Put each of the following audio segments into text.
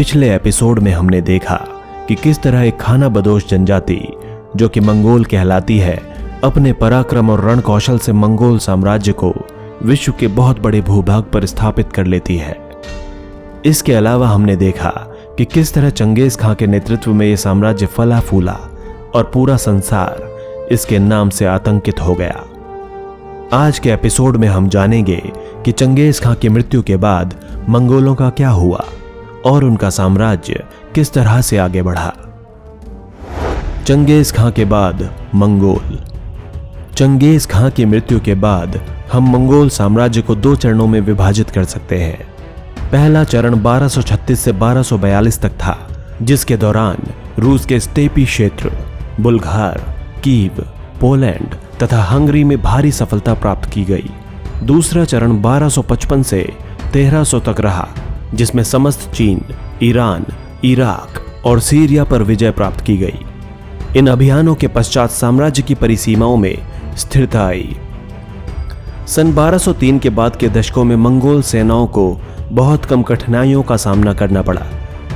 पिछले एपिसोड में हमने देखा कि किस तरह एक खाना बदोश जनजाति जो कि मंगोल कहलाती है अपने पराक्रम और रण कौशल से मंगोल साम्राज्य को विश्व के बहुत बड़े भूभाग पर स्थापित कर लेती है। इसके अलावा हमने देखा कि किस तरह चंगेज खां के नेतृत्व में यह साम्राज्य फला फूला और पूरा संसार इसके नाम से आतंकित हो गया। आज के एपिसोड में हम जानेंगे कि चंगेज खां की मृत्यु के बाद मंगोलों का क्या हुआ और उनका साम्राज्य किस तरह से आगे बढ़ा। चंगेज खां के बाद मंगोल। चंगेज खां की मृत्यु के बाद हम मंगोल साम्राज्य को दो चरणों में विभाजित कर सकते हैं। पहला चरण 1236 से 1242 तक था, जिसके दौरान रूस के स्टेपी क्षेत्र, बुल्गार, कीव, पोलैंड तथा हंगरी में भारी सफलता प्राप्त की गई। दूसरा चरण 1255 से 1300 तक रहा, जिसमें समस्त चीन, ईरान, इराक और सीरिया पर विजय प्राप्त की गई। इन अभियानों के पश्चात साम्राज्य की परिसीमाओं में स्थिरता आई। सन 1203 के बाद के दशकों में मंगोल सेनाओं को बहुत कम कठिनाइयों का सामना करना पड़ा,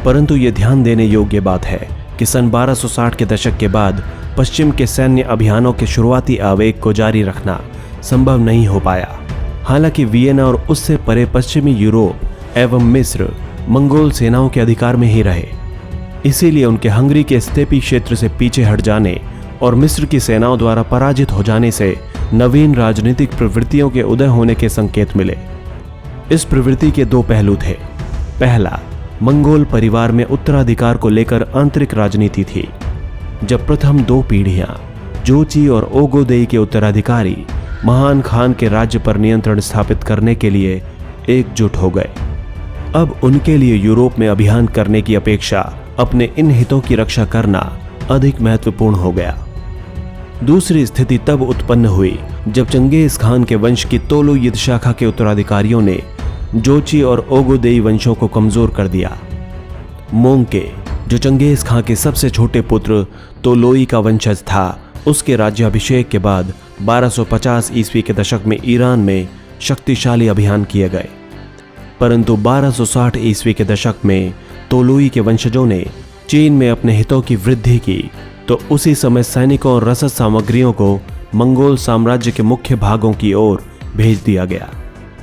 परंतु यह ध्यान देने योग्य बात है कि सन 1260 के दशक के बाद पश्चिम के सैन्य अभियानों के शुरुआती आवेग को जारी रखना संभव नहीं हो पाया। हालांकि वियना और उससे परे पश्चिमी यूरोप एवं मिस्र मंगोल सेनाओं के अधिकार में ही रहे। इसीलिए उनके हंगरी के स्टेपी क्षेत्र से पीछे हट जाने और मिस्र की सेनाओं द्वारा पराजित हो जाने से नवीन राजनीतिक प्रवृत्तियों के उदय होने के संकेत मिले। इस प्रवृत्ति के दो पहलू थे। पहला, मंगोल परिवार में उत्तराधिकार को लेकर आंतरिक राजनीति थी। जब प्रथम दो पीढ़ियां जोची और ओगोदेई के उत्तराधिकारी महान खान के राज्य पर नियंत्रण स्थापित करने के लिए एकजुट हो गए, अब उनके लिए यूरोप में अभियान करने की अपेक्षा अपने इन हितों की रक्षा करना अधिक महत्वपूर्ण हो गया। दूसरी स्थिति तब उत्पन्न हुई जब चंगेज खान के वंश की तोलुयिद शाखा के उत्तराधिकारियों ने जोची और ओगोदेई वंशों को कमजोर कर दिया। मोंके, जो चंगेज खान के सबसे छोटे पुत्र तोलोई का वंशज था, उसके राज्याभिषेक के बाद 1250 ईस्वी के दशक में ईरान में शक्तिशाली अभियान किए गए, परंतु 1260 ईस्वी के दशक में तोलोई के वंशजों ने चीन में अपने हितों की वृद्धि की, तो उसी समय सैनिकों और रसद सामग्रियों को मंगोल साम्राज्य के मुख्य भागों की ओर भेज दिया गया।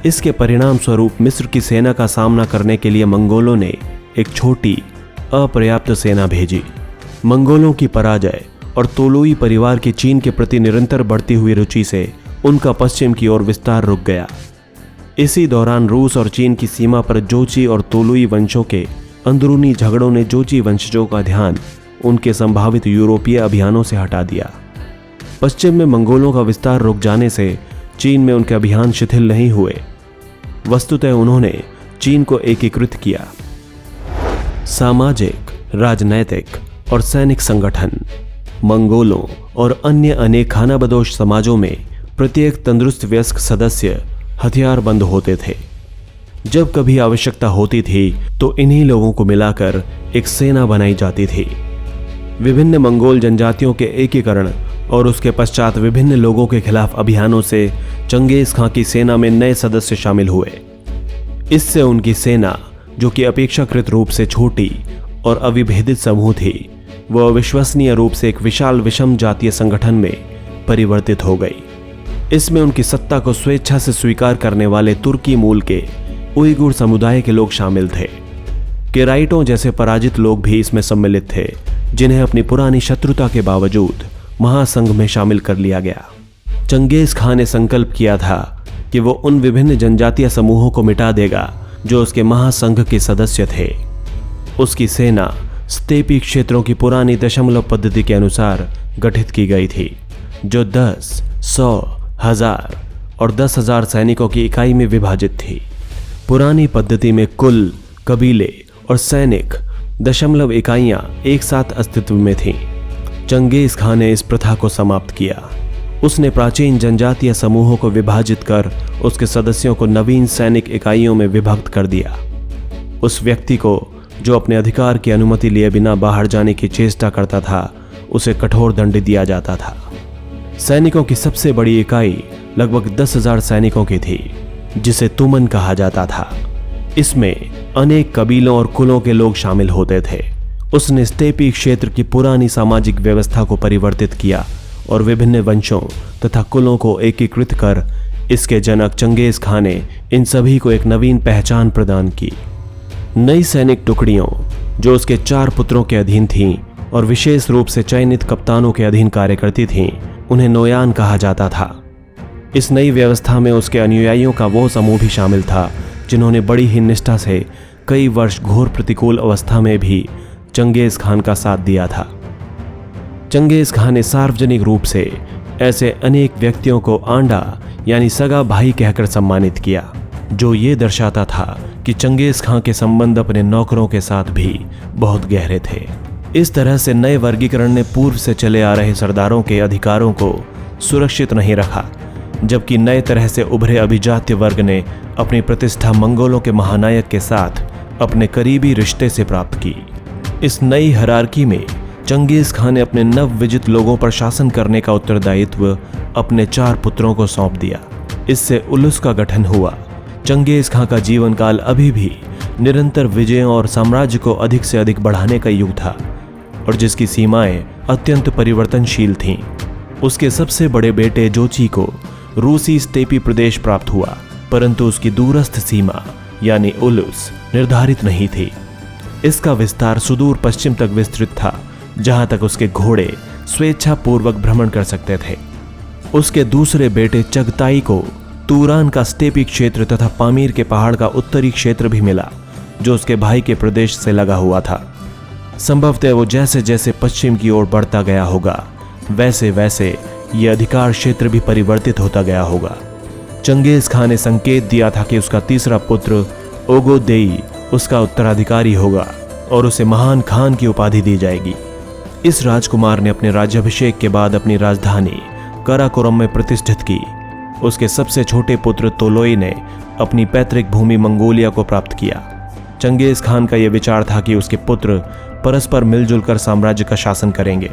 इसके परिणाम स्वरूप मिस्र की सेना का सामना करने के लिए मंगोलों ने एक छोटी अपर्याप्त सेना भेजी। मंगोलों की पराजय और तोलोई परिवार की चीन के प्रति निरंतर बढ़ती हुई रुचि से उनका पश्चिम की ओर विस्तार रुक गया। इसी दौरान रूस और चीन की सीमा पर जोची और तोलोई वंशों के अंदरूनी झगड़ों ने जोची वंशजों का ध्यान उनके संभावित यूरोपीय अभियानों से हटा दिया। पश्चिम में मंगोलों का विस्तार रुक जाने से चीन में उनके अभियान शिथिल नहीं हुए। वस्तुतः उन्होंने चीन को एकीकृत किया। सामाजिक, राजनैतिक और सैनिक संगठन। मंगोलों और अन्य अनेक खानाबदोश समाजों में प्रत्येक तंदुरुस्त वयस्क सदस्य हथियारबंद होते थे। जब कभी आवश्यकता होती थी तो इन्हीं लोगों को मिलाकर एक सेना बनाई जाती थी। विभिन्न मंगोल जनजातियों के एकीकरण और उसके पश्चात विभिन्न लोगों के खिलाफ अभियानों से चंगेज खां की सेना में नए सदस्य शामिल हुए। इससे उनकी सेना, जो कि अपेक्षाकृत रूप से छोटी और अविभेदित समूह थी, वह अविश्वसनीय रूप से एक विशाल विषम जातीय संगठन में परिवर्तित हो गई। इसमें उनकी सत्ता को स्वेच्छा से स्वीकार करने वाले तुर्की मूल के उइगुर समुदाय के लोग शामिल थे। केराइटों जैसे पराजित लोग भी इसमें सम्मिलित थे, जिन्हें अपनी पुरानी शत्रुता के बावजूद महासंघ में शामिल कर लिया गया। चंगेज खां ने संकल्प किया था कि वो उन विभिन्न जनजातीय समूहों को मिटा देगा जो उसके महासंघ के सदस्य थे। उसकी सेना स्टेपी क्षेत्रों की पुरानी दशमलव पद्धति के अनुसार गठित की गई थी, जो 10, 100, 1000 और 10,000 सैनिकों की इकाई में विभाजित थी। पुरानी पद्धति में कुल, कबीले और सैनिक दशमलव इकाइयां एक साथ अस्तित्व में थीं। चंगेज खां ने इस प्रथा को समाप्त किया। उसने प्राचीन जनजातीय समूहों को विभाजित कर उसके सदस्यों को नवीन सैनिक इकाइयों में विभक्त कर दिया। उस व्यक्ति को जो अपने अधिकार की अनुमति लिए बिना बाहर जाने की चेष्टा करता था, उसे कठोर दंड दिया जाता था। सैनिकों की सबसे बड़ी इकाई लगभग 10,000 सैनिकों की थी, जिसे तुमन कहा जाता था। इसमें अनेक कबीलों और कुलों के लोग शामिल होते थे। उसने स्टेपी क्षेत्र की पुरानी सामाजिक व्यवस्था को परिवर्तित किया और विभिन्न वंशों तथा कुलों को एकीकृत कर इसके जनक चंगेज खान ने इन सभी को एक नवीन पहचान प्रदान की। नई सैनिक टुकड़ियों जो उसके 4 पुत्रों के अधीन थीं और विशेष रूप से चयनित कप्तानों के अधीन कार्य करती थीं, उन्हें नोयान कहा जाता था। इस नई व्यवस्था में उसके अनुयायियों का वो समूह भी शामिल था जिन्होंने बड़ी ही निष्ठा से कई वर्ष घोर प्रतिकूल अवस्था में भी चंगेज खान का साथ दिया था। चंगेज खान ने सार्वजनिक रूप से ऐसे अनेक व्यक्तियों को आंडा यानी सगा भाई कहकर सम्मानित किया, जो ये दर्शाता था कि चंगेज खान के संबंध अपने नौकरों के साथ भी बहुत गहरे थे। इस तरह से नए वर्गीकरण ने पूर्व से चले आ रहे सरदारों के अधिकारों को सुरक्षित नहीं रखा, जबकि नए तरह से उभरे अभिजात्य वर्ग ने अपनी प्रतिष्ठा मंगोलों के महानायक के साथ अपने करीबी रिश्ते से प्राप्त की। इस नई हायरार्की में चंगेज खान ने अपने नव विजित लोगों पर शासन करने का उत्तरदायित्व अपने 4 पुत्रों को सौंप दिया। इससे उलुस का गठन हुआ। चंगेज खान का जीवन काल अभी भी निरंतर विजयों और साम्राज्य को अधिक से अधिक बढ़ाने का युग था और जिसकी सीमाएं अत्यंत परिवर्तनशील थीं। उसके सबसे बड़े बेटे जोची को रूसी स्टेपी प्रदेश प्राप्त हुआ, परंतु उसकी दूरस्थ सीमा यानी उलुस निर्धारित नहीं थी। इसका विस्तार सुदूर पश्चिम तक विस्तृत था, जहां तक उसके घोड़े स्वेच्छापूर्वक भ्रमण कर सकते थे। उसके दूसरे बेटे चगताई को तूरान का स्टेपी क्षेत्र तथा पामीर के पहाड़ का उत्तरी क्षेत्र भी मिला, जो उसके भाई के प्रदेश से लगा हुआ था। संभवतः वो जैसे जैसे पश्चिम की ओर बढ़ता गया होगा, वैसे वैसे ये अधिकार क्षेत्र भी परिवर्तित होता गया होगा। चंगेज खान ने संकेत दिया था कि उसका तीसरा पुत्र ओगोदेई उसका उत्तराधिकारी होगा और उसे महान खान की उपाधि दी जाएगी। इस राजकुमार ने अपने राज्याभिषेक के बाद अपनी राजधानी काराकोरम में प्रतिष्ठित की। उसके सबसे छोटे पुत्र तोलोई ने अपनी पैतृक भूमि मंगोलिया को प्राप्त किया। चंगेज खान का यह विचार था कि उसके पुत्र परस्पर मिलजुल कर साम्राज्य का शासन करेंगे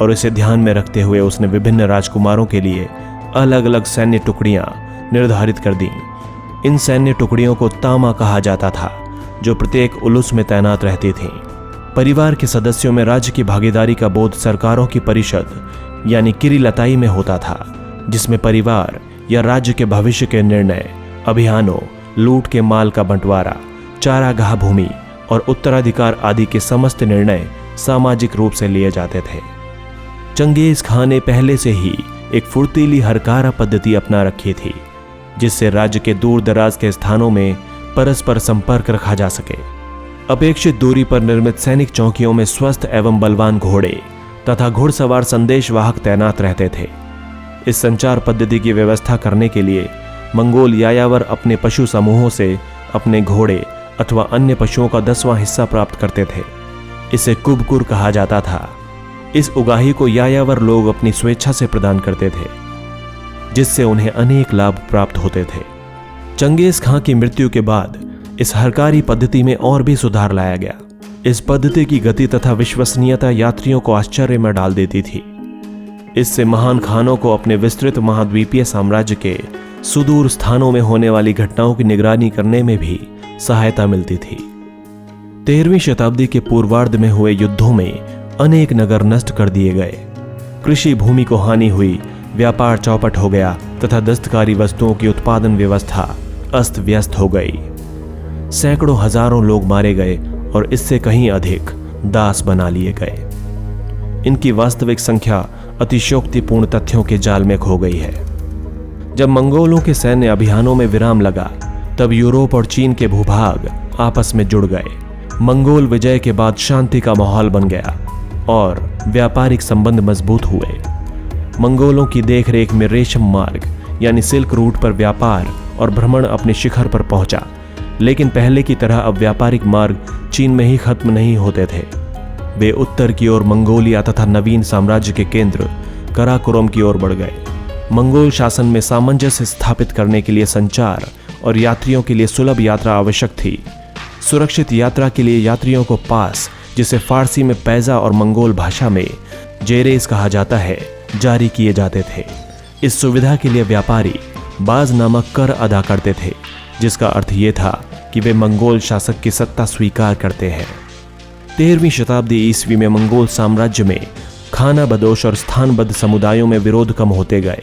और इसे ध्यान में रखते हुए उसने विभिन्न राजकुमारों के लिए अलग अलग सैन्य टुकड़ियां निर्धारित कर दी। इन सैन्य टुकड़ियों को तामा कहा जाता था, जो प्रत्येक उलुस में तैनात रहती थीं। परिवार के सदस्यों में राज्य की भागीदारी का बोध सरकारों की परिषद यानी किरीलताई में होता था, जिसमें परिवार या राज्य के भविष्य के निर्णय, अभियानों, लूट के माल का बंटवारा, चारागाह भूमि और उत्तराधिकार आदि के समस्त निर्णय सामाजिक रूप से लिए जाते थे। चंगेज खान ने पहले से ही एक फुर्तीली हरकारा पद्धति अपना रखी थी, जिससे राज्य के दूर दराज के स्थानों में परस्पर संपर्क रखा जा सके। अपेक्षित दूरी पर निर्मित सैनिक चौकियों में स्वस्थ एवं बलवान घोड़े तथा घुड़सवार संदेशवाहक तैनात रहते थे। इस संचार पद्धति की व्यवस्था करने के लिए मंगोल यायावर अपने पशु समूहों से अपने घोड़े अथवा अन्य पशुओं का 10वां हिस्सा प्राप्त करते थे। इसे कुबकुर कहा जाता था। इस उगाही को यायावर लोग अपनी स्वेच्छा से प्रदान करते थे, जिससे उन्हें अनेक लाभ प्राप्त होते थे। चंगेज खान की मृत्यु के बाद इस हरकारी पद्धति में और भी सुधार लाया गया। इस पद्धति की गति तथा विश्वसनीयता यात्रियों को आश्चर्य में डाल देती थी। इससे महान खानों को अपने विस्तृत महाद्वीपीय साम्राज्य के सुदूर स्थानों में होने वाली घटनाओं की निगरानी करने में भी सहायता मिलती थी। 13वीं शताब्दी के पूर्वार्ध में हुए युद्धों में अनेक नगर नष्ट कर दिए गए, कृषि भूमि को हानि हुई, व्यापार चौपट हो गया तथा दस्तकारी वस्तुओं की उत्पादन व्यवस्था अस्त व्यस्त हो गई। सैकड़ों हजारों लोग मारे गए और इससे कहीं अधिक दास बना लिए गए। इनकी वास्तविक संख्या अतिशयोक्तिपूर्ण तथ्यों के जाल में खो गई है। जब मंगोलों के सैन्य अभियानों में विराम लगा, तब यूरोप और चीन के भूभाग आपस में जुड़ गए। मंगोल विजय के बाद शांति का माहौल बन गया और व्यापारिक संबंध मजबूत हुए। मंगोलों की देखरेख में रेशम मार्ग यानी सिल्क रूट पर व्यापार और भ्रमण अपने शिखर पर पहुंचा, लेकिन पहले की तरह अब व्यापारिक मार्ग चीन में ही खत्म नहीं होते थे। वे उत्तर की ओर मंगोलिया तथा नवीन साम्राज्य के केंद्र काराकोरम की ओर बढ़ गए। मंगोल शासन में सामंजस्य स्थापित करने के लिए संचार और यात्रियों के लिए सुलभ यात्रा आवश्यक थी। सुरक्षित यात्रा के लिए यात्रियों को पास, जिसे फारसी में पैजा और मंगोल भाषा में जेरेस कहा जाता है, जारी किए जाते थे। इस सुविधा के लिए व्यापारी बाज नामक कर अदा करते थे, जिसका अर्थ ये था कि वे मंगोल शासक की सत्ता स्वीकार करते हैं। 13वीं शताब्दी ईस्वी में मंगोल साम्राज्य में खानाबदोश और स्थानबद्ध समुदायों में विरोध कम होते गए।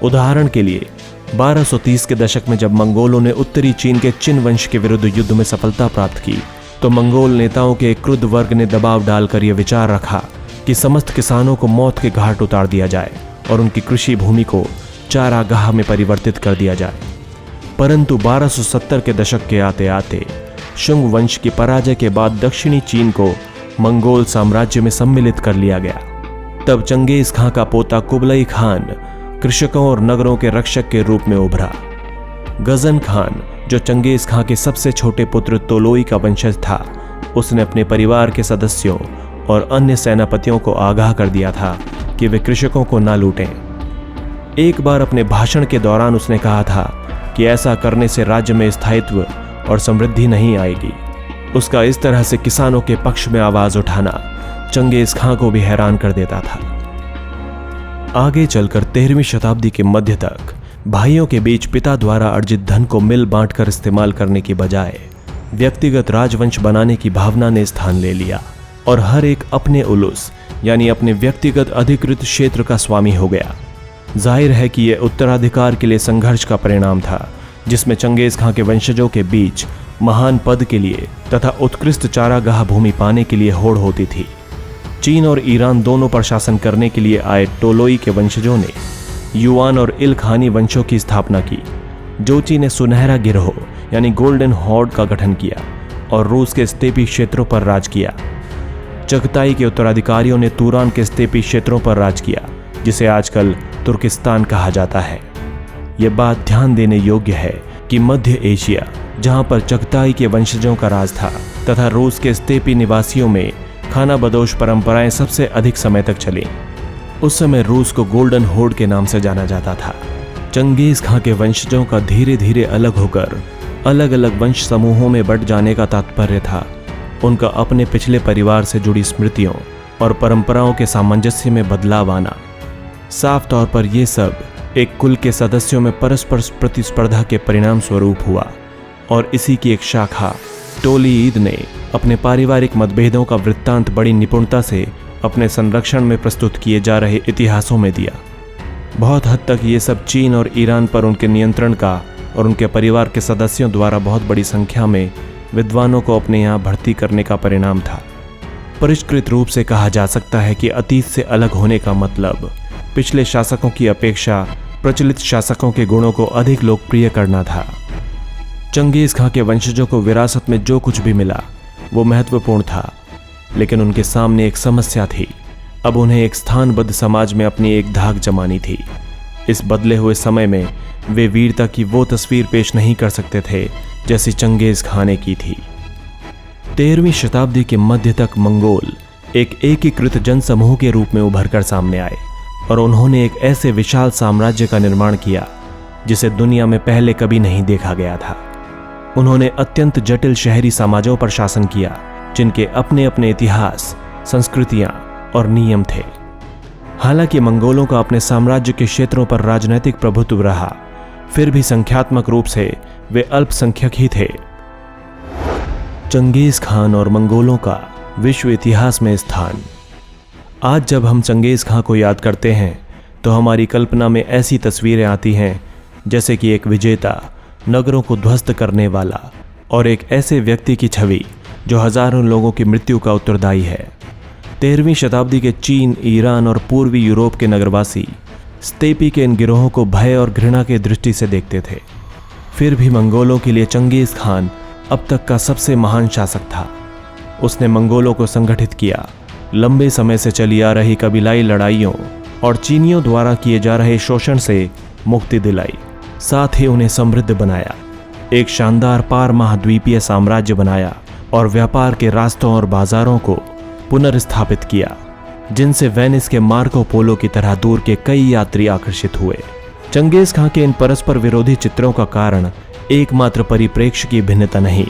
उदाहरण के लिए 1230 के दशक में जब मंगोलों ने उत्तरी चीन के चिन वंश के विरुद्ध युद्ध में सफलता प्राप्त की, तो मंगोल नेताओं के एक क्रुद्ध वर्ग ने दबाव डालकर यह विचार रखा कि समस्त किसानों को मौत के घाट उतार दिया जाए और उनकी कृषि भूमि को चारागाह में परिवर्तित कर दिया जाए। परंतु 1270 के दशक के आते आते शुंग वंश की पराजय के बाद दक्षिणी चीन को मंगोल साम्राज्य में सम्मिलित कर लिया गया। तब चंगेज खां का पोता कुबलई खान कृषकों और नगरों के रक्षक के रूप में उभरा। गजन खान, जो चंगेज खां के सबसे छोटे पुत्र तोलोई का वंशज था, उसने अपने परिवार के सदस्यों और अन्य सेनापतियों को आगाह कर दिया था कि वे कृषकों को न लूटें। एक बार अपने भाषण के दौरान उसने कहा था कि ऐसा करने से राज्य में स्थायित्व और समृद्धि नहीं आएगी। उसका इस तरह से किसानों के पक्ष में आवाज उठाना चंगेज खां को भी हैरान कर देता था। आगे चलकर 13वीं शताब्दी के मध्य तक भाइयों के बीच पिता द्वारा अर्जित धन को मिल बांटकर इस्तेमाल करने की बजाय व्यक्तिगत राजवंश बनाने की भावना ने स्थान ले लिया और हर एक अपने उलूस यानी अपने व्यक्तिगत अधिकृत क्षेत्र का स्वामी हो गया। जाहिर है कि यह उत्तराधिकार के लिए संघर्ष का परिणाम था, जिसमें चंगेज खां के वंशजों के बीच महान पद के लिए तथा उत्कृष्ट चारागाह भूमि पाने के लिए होड़ होती थी। चीन और ईरान दोनों पर शासन करने के लिए आए टोलोई के वंशजों ने युआन और इलखानी वंशों की स्थापना की। जोची ने सुनहरा गिरोह यानी गोल्डन हॉर्ड का गठन किया और रूस के स्टेपी क्षेत्रों पर राज किया। चगताई के उत्तराधिकारियों ने तुरान के स्टेपी क्षेत्रों पर राज किया, जिसे आजकल तुर्किस्तान कहा जाता है। यह बात ध्यान देने योग्य है कि मध्य एशिया, जहां पर चगताई के वंशजों का राज था, तथा रूस के स्टेपी निवासियों में खानाबदोश परंपराएं सबसे अधिक समय तक चली। उस समय रूस को गोल्डन होर्ड के नाम से जाना जाता था। चंगेज खां के वंशजों का धीरे धीरे अलग होकर अलग अलग वंश समूहों में बंट जाने का तात्पर्य था उनका अपने पिछले परिवार से जुड़ी स्मृतियों और परंपराओं के सामंजस्य में बदलाव आना। साफ तौर पर यह सब एक कुल के सदस्यों में परस्पर प्रतिस्पर्धा के परिणाम स्वरूप हुआ और इसी की एक शाखा टोलीईद ने अपने पारिवारिक मतभेदों का वृत्तांत बड़ी निपुणता से अपने संरक्षण में प्रस्तुत किए जा रहे इतिहासों में दिया। बहुत हद तक ये सब चीन और ईरान पर उनके नियंत्रण का और उनके परिवार के सदस्यों द्वारा बहुत बड़ी संख्या में विद्वानों को अपने यहाँ भर्ती करने का परिणाम था। परिष्कृत रूप से कहा जा सकता है कि अतीत से अलग होने का मतलब पिछले शासकों की अपेक्षा प्रचलित शासकों के गुणों को अधिक लोकप्रिय करना था। चंगेज खां के वंशजों को विरासत में जो कुछ भी मिला वो महत्वपूर्ण था, लेकिन उनके सामने एक समस्या थी। अब उन्हें एक स्थानबद्ध समाज में अपनी एक धाक जमानी थी। इस बदले हुए समय में वे वीरता की वो तस्वीर पेश नहीं कर सकते थे जैसी चंगेज खां ने की थी। 13वीं शताब्दी के मध्य तक मंगोल एक एकीकृत जनसमूह के रूप में उभर कर सामने आए और उन्होंने एक ऐसे विशाल साम्राज्य का निर्माण किया जिसे दुनिया में पहले कभी नहीं देखा गया था। उन्होंने अत्यंत जटिल शहरी समाजों पर शासन किया, जिनके अपने अपने इतिहास, संस्कृतियां और नियम थे। हालांकि मंगोलों का अपने साम्राज्य के क्षेत्रों पर राजनैतिक प्रभुत्व रहा, फिर भी संख्यात्मक रूप से वे अल्पसंख्यक ही थे। चंगेज खान और मंगोलों का विश्व इतिहास में स्थान। आज जब हम चंगेज खां को याद करते हैं तो हमारी कल्पना में ऐसी तस्वीरें आती हैं जैसे कि एक विजेता, नगरों को ध्वस्त करने वाला और एक ऐसे व्यक्ति की छवि जो हजारों लोगों की मृत्यु का उत्तरदायी है। 13वीं शताब्दी के चीन, ईरान और पूर्वी यूरोप के नगरवासी स्टेपी के इन गिरोहों को भय और घृणा के दृष्टि से देखते थे। फिर भी मंगोलों के लिए चंगेज खान अब तक का सबसे महान शासक था। उसने मंगोलों को संगठित किया, लंबे समय से चली आ रही कबीलाई लड़ाइयों और चीनियों द्वारा किए जा रहे शोषण से मुक्ति दिलाई, साथ ही उन्हें समृद्ध बनाया, एक शानदार पार महाद्वीपीय साम्राज्य बनाया और व्यापार के रास्तों और बाजारों को पुनर्स्थापित किया, जिनसे वेनिस के मार्को पोलो की तरह दूर के कई यात्री आकर्षित हुए। चंगेज खां के इन परस्पर विरोधी चित्रों का कारण एकमात्र परिप्रेक्ष्य की भिन्नता नहीं,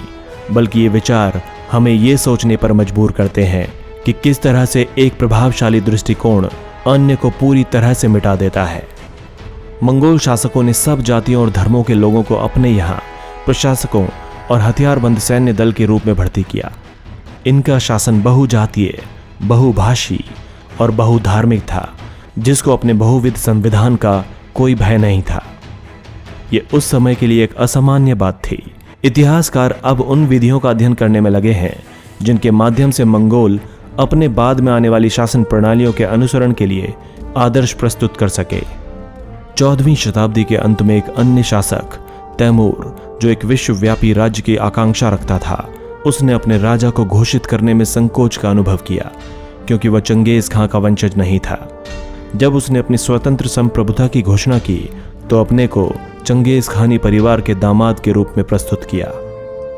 बल्कि ये विचार हमें ये सोचने पर मजबूर करते हैं कि किस तरह से एक प्रभावशाली दृष्टिकोण अन्य को पूरी तरह से मिटा देता है। मंगोल शासकों ने सब जातियों और धर्मों के लोगों को अपने यहाँ प्रशासकों और हथियारबंद सैन्य दल के रूप में भर्ती किया। इनका शासन बहुजातीय, बहुभाषी और बहुधार्मिक था, जिसको अपने बहुविध संविधान का कोई भय नहीं था। ये उस समय के लिए एक असामान्य बात थी। इतिहासकार अब उन विधियों का अध्ययन करने में लगे हैं जिनके माध्यम से मंगोल अपने बाद में आने वाली शासन प्रणालियों के अनुसरण के लिए आदर्श प्रस्तुत कर सके। 14वीं शताब्दी के अंत में एक अन्य शासक तैमूर, जो एक विश्वव्यापी राज्य की आकांक्षा रखता था, उसने अपने राजा को घोषित करने में संकोच का अनुभव किया, क्योंकि वह चंगेज खां का वंशज नहीं था। जब उसने अपनी स्वतंत्र संप्रभुता की घोषणा की तो अपने को चंगेज खानी परिवार के दामाद के रूप में प्रस्तुत किया।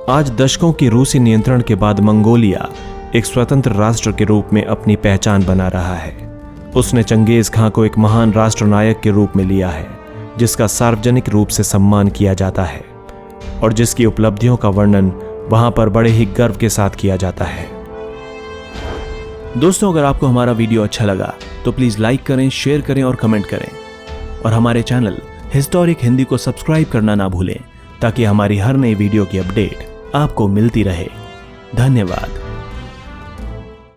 आज दशकों की रूसी नियंत्रण के बाद मंगोलिया एक स्वतंत्र राष्ट्र के रूप में अपनी पहचान बना रहा है। उसने चंगेज खां को एक महान राष्ट्र नायक के रूप में लिया है, जिसका सार्वजनिक रूप से सम्मान किया जाता है और जिसकी उपलब्धियों का वर्णन वहां पर बड़े ही गर्व के साथ किया जाता है। दोस्तों, अगर आपको हमारा वीडियो अच्छा लगा तो प्लीज लाइक करें, शेयर करें और कमेंट करें, और हमारे चैनल हिस्टोरिक हिंदी को सब्सक्राइब करना ना भूलें, ताकि हमारी हर नई वीडियो की अपडेट आपको मिलती रहे। धन्यवाद।